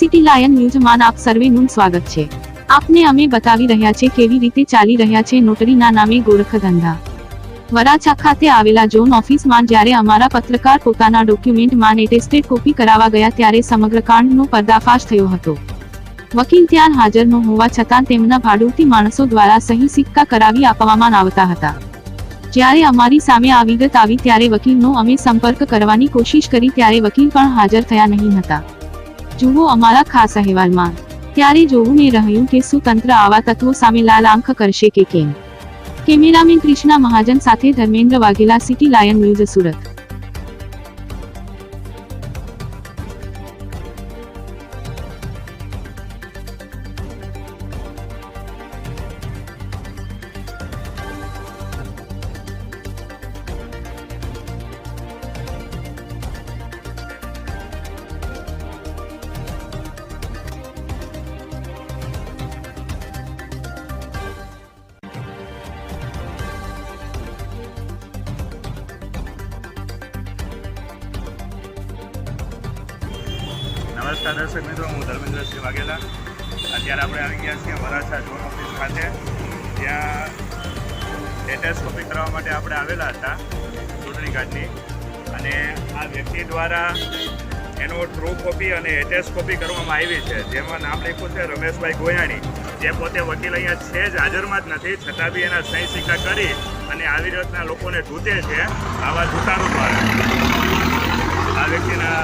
City lion ન્યૂઝમાં આપ સર્વેનું સ્વાગત છે। આપને અમે બતાવી રહ્યા છે કેવી રીતે ચાલી રહ્યા છે નોટરીના નામે ગોરખધંધા। વરાછા ખાતે આવેલા ઝોન ઓફિસમાં જ્યારે અમારા પત્રકાર પોતાના ડોક્યુમેન્ટમાં એટેસ્ટેડ કોપી કરાવવા ગયા ત્યારે સમગ્ર કાંડનો પર્દાફાશ થયો હતો। વકીલ ત્યાં હાજર ન હોવા છતાં તેમના ભાડૂતી માણસો દ્વારા સહી સિક્કા કરાવી આપવામાં આવતા હતા। જ્યારે અમારી સામે આ વિગત આવી ત્યારે વકીલનો અમે સંપર્ક કરવાની કોશિશ કરી ત્યારે વકીલ પણ હાજર થયા નહીં હતા। જુઓ અમારા ખાસ અહેવાલમાં। ત્યારે જોવું એ રહ્યું કે શું તંત્ર આવા તત્વો સામે લાલ આંખ કરશે કે કેમ। કેમેરામેન કૃષ્ણા મહાજન સાથે Dharmendra Vaghela, city lion news, Surat. નમસ્કાર દર્શક મિત્રો, હું ધર્મેન્દ્ર વાઘેલા। અત્યારે આપણે આવી ગયા છીએ વરાછા ઝોન ઓફિસ ખાતે। ત્યાં એટેસ્ટ કોપી કરવા માટે આપણે આવેલા હતા ચૂંટણી કાર્ડની, અને આ વ્યક્તિ દ્વારા એનો ટ્રુ કોપી અને એટેસ્ટ કોપી કરવામાં આવી છે, જેમાં નામ લખ્યું છે રમેશભાઈ ગોયાણી, જે પોતે વકીલ અહીંયા છે જ, હાજરમાં જ નથી, છતાં બી એના સહી સિક્કા કરી અને આવી રીતના લોકોને ઢૂંઢે છે આવા દુકાનો દ્વારા। આ વ્યક્તિના